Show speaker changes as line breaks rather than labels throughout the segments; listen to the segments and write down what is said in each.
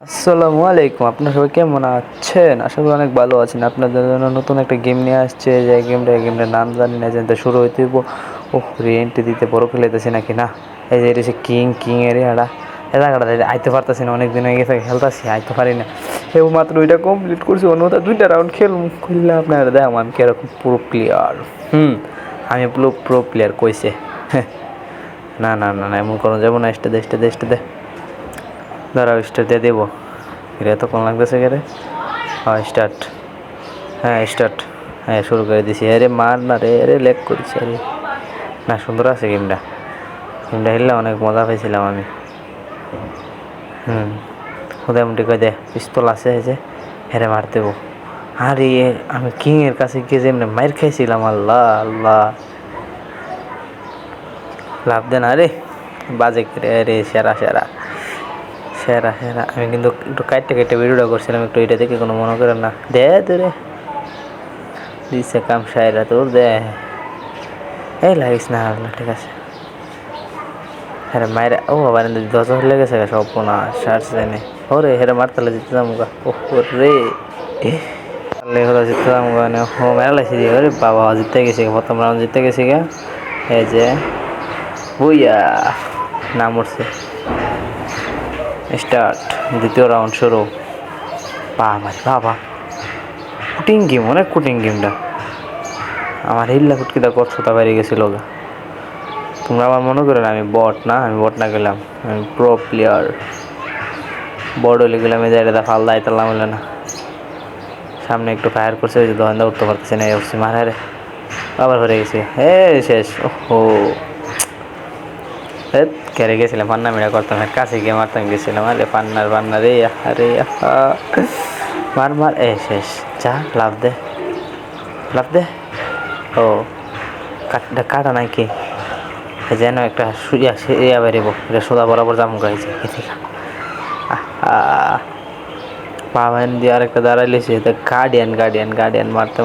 আসসালামু আলাইকুম, আপনার সবাই কেমন আছেন? আশা করি অনেক ভালো আছেন। আপনাদের জন্য নতুন একটা গেম নিয়ে আসছে, যে গেমটার নাম জানি না, যে শুরু হইতে হইব। ওহ, রিএন্ট্রি দিতে বড় খেলাইতেছি নাকি না। এই যে এটা কিং এর জায়গাটা আইতে পারতেছি না, অনেক দিন হয়ে গেছে খেলতেছি, আইতে পারি না। এও মাত্র ওইটা কমপ্লিট করছি, অন্যটা 2টা রাউন্ড খুললে আপনারা দেখাম আমি কিরকম প্রো প্লেয়ার। আমি প্রো প্লেয়ার কইছে। না না না না, এমন কোনো যাবো না। স্টে দে দাঁড়াও, স্টার্ট দিয়ে দেবো। এটা এতক্ষণ লাগতেছে কে রে? হ্যাঁ স্টার্ট। স্টার্ট। হ্যাঁ, শুরু করে দিছি। আরে মার না রে, আরে লেগ করেছি। আরে না, সুন্দর আছে গেমটা। খেললে অনেক মজা পেয়েছিলাম আমি। মোটামুটি কই দে, পিস্তল আছে যে হেরে মার দেবো। আরে আমি কিংয়ের কাছে গিয়ে যেমনি মাইর খাইছিলাম, আল্লাহ আল্লাহ। লাভ দেন, আরে বাজে করে। আরে সেরা সেরা সেরা সেরা। আমি কিন্তু একটু কাটতে ভিডিওটা করছিলাম, একটু এটা দেখে কোনো মনে করেন না। দে তোরে দিচ্ছে কাম সাইরা তোর দে। এই লাগিস না, ঠিক আছে। হ্যাঁ মায়ের ও বাবা, 10 লেগেছে সব পোনা সার্চ জানে। ওরে হেরে মারতালে জিতে যাবো গা। ও রে তাহলে হলো জিতে যাবো গা। ও মেরা লাগছে দিয়ে। ওরে বাবা, জিতে গেছি, প্রথম রাউন্ড জিতে গেছি গা। এই যে বুইয়া নাম উঠছে। স্টার্ট। দ্বিতীয় রাউন্ড শুরু। বাবা বাবা, কুটিং গেম, অনেক কুটিং গেমটা। আমার হিল্লা ফুটকিটা কচ্ছতা বেরিয়ে গেছিল গা। তোমরা আমার মনে করেন আমি বট না, গেলাম, আমি প্রো প্লেয়ার। বড় হলে গেলাম, এই জায়গাটা ফাল দাইতালাম হলে না। সামনে একটু ফায়ার করছে, ওই যে দোকানটা উঠতে পারতেছে না, উঠছি মারা রে। আবার হয়ে গেছে। শেষ। ওহো, কেড়ে গেছিলাম, পান্না মেরা করতাম, কাছে গিয়ে মারতাম গেছিলাম। আরে পান্না রে, আরে মার শেষ। যা লাভ দে, ও কাটা নাই কি যেন একটা ইয়া বেরিব, এটা সোজা বরাবর জামু গাইছে এদিকে। পাবেন দিয়ে আরেকটা দাঁড়াইলেছি, গার্ডিয়ান মারতে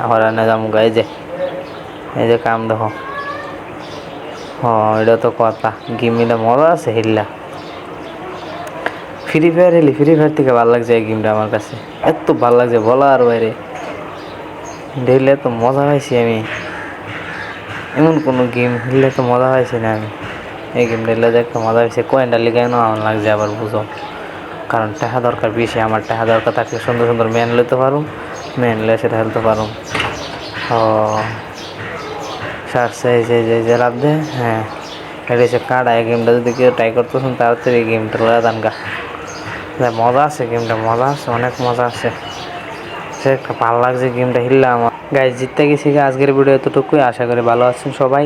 হরানে জামু গাই যে। এই যে কাম দেখো। এটা তো কথা। গেমটা মজা আছে হিল্লা। ফ্রি ফায়ার থেকে ভালো লাগছে এই গেমটা আমার কাছে। এত ভালো লাগছে বলার বাইরে। ঢেলে তো মজা পাইছি আমি, এমন কোনো গেম খেললে তো মজা পাইছি না আমি। এই গেম খেললে যে একটা মজা পাইছে, কয়েনটা লিখে আমার লাগছে আবার বুঝো। কারণ টাকা দরকার বেশি, আমার টাকা দরকার থাকলে সুন্দর সুন্দর ম্যান লইতে পারুম, ম্যান লে সেটা খেলতে পারুম। ও সারছে যে লাভ দে। হ্যাঁ, এটা হচ্ছে কার্ড। এই গেমটা যদি কেউ ট্রাই করতেছেন তাড়াতাড়ি এই গেমটা লয়া দান গা। মজা আছে গেমটা, মজা আছে, অনেক মজা আছে। সে একটা ভালো লাগছে গেমটা হিললে আমার। গাইজ জিততে গেছি। আজকের ভিডিও এতটুকুই, আশা করি ভালো আছেন সবাই।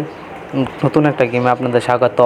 নতুন একটা গেমে আপনাদের স্বাগত।